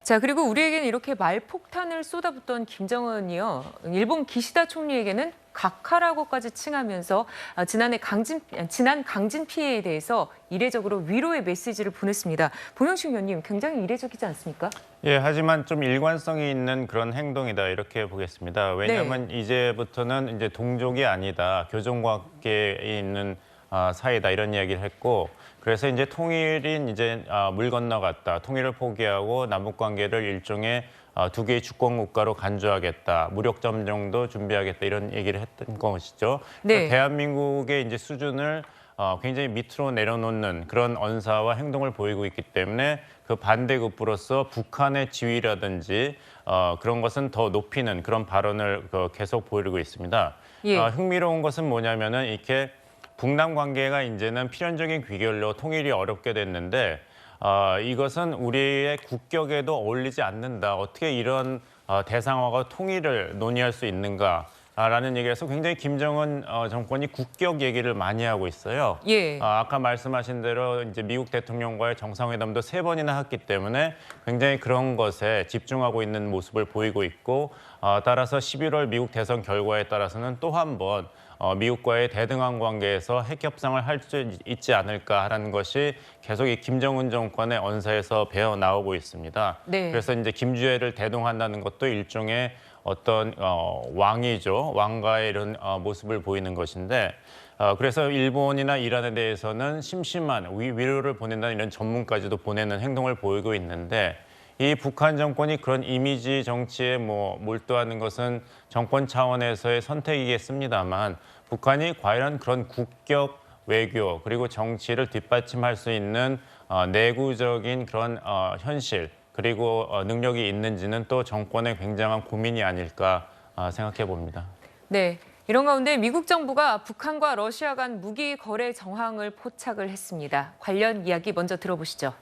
자, 그리고 우리에게는 이렇게 말폭탄을 쏟아붓던 김정은이요. 일본 기시다 총리에게는 각하라고까지 칭하면서 지난 강진 피해에 대해서 이례적으로 위로의 메시지를 보냈습니다. 봉영식 의원님, 굉장히 이례적이지 않습니까? 예, 하지만 좀 일관성이 있는 그런 행동이다 이렇게 보겠습니다. 왜냐하면 이제부터는 이제 동족이 아니다, 교종관계에 있는 사이다 이런 이야기를 했고, 그래서 이제 통일인 이제 물 건너갔다, 통일을 포기하고 남북 관계를 일종의 두 개의 주권 국가로 간주하겠다, 무력점 정도 준비하겠다 이런 얘기를 했던 것이죠. 그러니까 대한민국의 이제 수준을 굉장히 밑으로 내려놓는 그런 언사와 행동을 보이고 있기 때문에 그 반대급부로서 북한의 지위라든지 그런 것은 더 높이는 그런 발언을 계속 보이고 있습니다. 흥미로운 것은 뭐냐면은 이렇게 북남 관계가 이제는 필연적인 귀결로 통일이 어렵게 됐는데 이것은 우리의 국격에도 어울리지 않는다. 어떻게 이런 대상화가 통일을 논의할 수 있는가라는 얘기에서 굉장히 김정은 정권이 국격 얘기를 많이 하고 있어요. 아까 말씀하신 대로 이제 미국 대통령과의 정상회담도 3번이나 했기 때문에 굉장히 그런 것에 집중하고 있는 모습을 보이고 있고, 따라서 11월 미국 대선 결과에 따라서는 또 한 번 미국과의 대등한 관계에서 핵 협상을 할 수 있지 않을까라는 것이 계속 이 김정은 정권의 언사에서 배어 나오고 있습니다. 그래서 이제 김주애를 대동한다는 것도 일종의 어떤 왕이죠. 왕가의 이런 모습을 보이는 것인데, 그래서 일본이나 이란에 대해서는 심심한 위로를 보낸다는 이런 전문까지도 보내는 행동을 보이고 있는데, 이 북한 정권이 그런 이미지 정치에 몰두하는 것은 정권 차원에서의 선택이겠습니다만, 북한이 과연 그런 국격 외교 그리고 정치를 뒷받침할 수 있는 내구적인 그런 현실 그리고 능력이 있는지는 또 정권의 굉장한 고민이 아닐까 생각해 봅니다. 네. 이런 가운데 미국 정부가 북한과 러시아 간 무기 거래 정황을 포착을 했습니다. 관련 이야기 먼저 들어보시죠.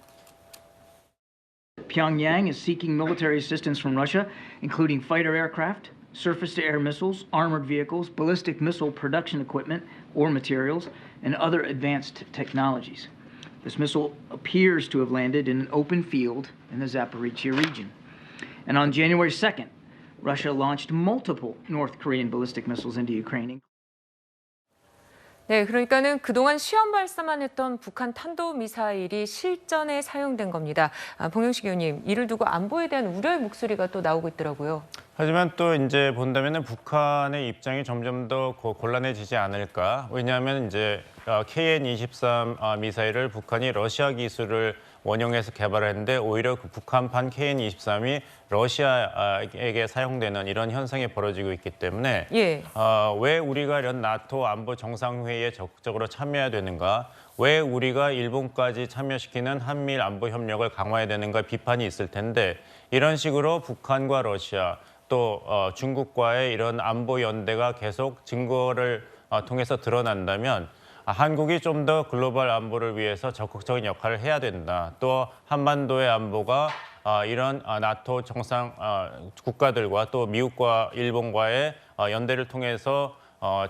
Pyongyang is seeking military assistance from Russia, including fighter aircraft, surface-to-air missiles, armored vehicles, ballistic missile production equipment or materials, and other advanced technologies. This missile appears to have landed in an open field in the Zaporizhia region. And on January 2nd, Russia launched multiple North Korean ballistic missiles into Ukraine. 네, 그러니까는 그동안 시험 발사만 했던 북한 탄도미사일이 실전에 사용된 겁니다. 봉영식 의원님, 이를 두고 안보에 대한 우려의 목소리가 또 나오고 있더라고요. 하지만 또 이제 본다면은 북한의 입장이 점점 더 곤란해지지 않을까? 왜냐하면 이제 KN-23 미사일을 북한이 러시아 기술을 원용해서 개발했는데 오히려 그 북한판 KN-23이 러시아에게 사용되는 이런 현상이 벌어지고 있기 때문에 왜 우리가 이런 나토 안보 정상회의에 적극적으로 참여해야 되는가? 왜 우리가 일본까지 참여시키는 한미일 안보 협력을 강화해야 되는가 비판이 있을 텐데, 이런 식으로 북한과 러시아 또 중국과의 이런 안보 연대가 계속 증거를 통해서 드러난다면 한국이 좀 더 글로벌 안보를 위해서 적극적인 역할을 해야 된다. 또 한반도의 안보가 이런 나토 정상 국가들과 또 미국과 일본과의 연대를 통해서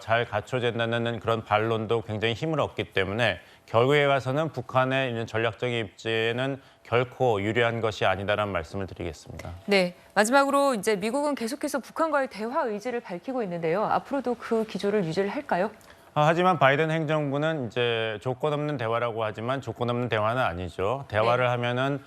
잘 갖춰진다는 그런 반론도 굉장히 힘을 얻기 때문에 결국에 가서는 북한의 이런 전략적인 입지에는 결코 유리한 것이 아니다라는 말씀을 드리겠습니다. 네, 마지막으로 이제 미국은 계속해서 북한과의 대화 의지를 밝히고 있는데요. 앞으로도 그 기조를 유지를 할까요? 하지만 바이든 행정부는 이제 조건 없는 대화라고 하지만 조건 없는 대화는 아니죠. 대화를 하면은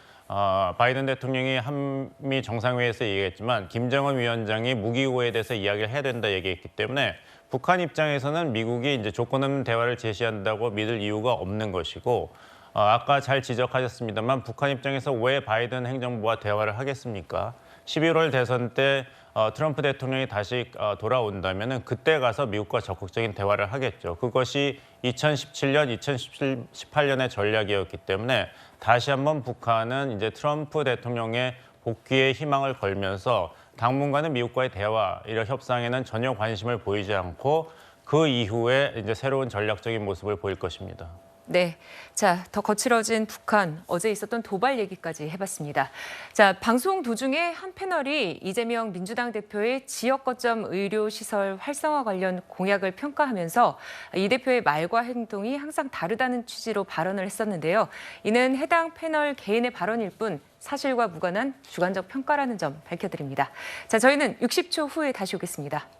바이든 대통령이 한미 정상회의에서 얘기했지만 김정은 위원장이 무기 우호에 대해서 이야기를 해야 된다 얘기했기 때문에 북한 입장에서는 미국이 이제 조건 없는 대화를 제시한다고 믿을 이유가 없는 것이고, 아까 잘 지적하셨습니다만 북한 입장에서 왜 바이든 행정부와 대화를 하겠습니까? 11월 대선 때 트럼프 대통령이 다시 돌아온다면 그때 가서 미국과 적극적인 대화를 하겠죠. 그것이 2017년, 2018년의 전략이었기 때문에 다시 한번 북한은 이제 트럼프 대통령의 복귀에 희망을 걸면서 당분간은 미국과의 대화, 이런 협상에는 전혀 관심을 보이지 않고 그 이후에 이제 새로운 전략적인 모습을 보일 것입니다. 네, 자, 더 거칠어진 북한, 어제 있었던 도발 얘기까지 해봤습니다. 자, 방송 도중에 한 패널이 이재명 민주당 대표의 지역 거점 의료시설 활성화 관련 공약을 평가하면서 이 대표의 말과 행동이 항상 다르다는 취지로 발언을 했었는데요. 이는 해당 패널 개인의 발언일 뿐 사실과 무관한 주관적 평가라는 점 밝혀드립니다. 자, 저희는 60초 후에 다시 오겠습니다.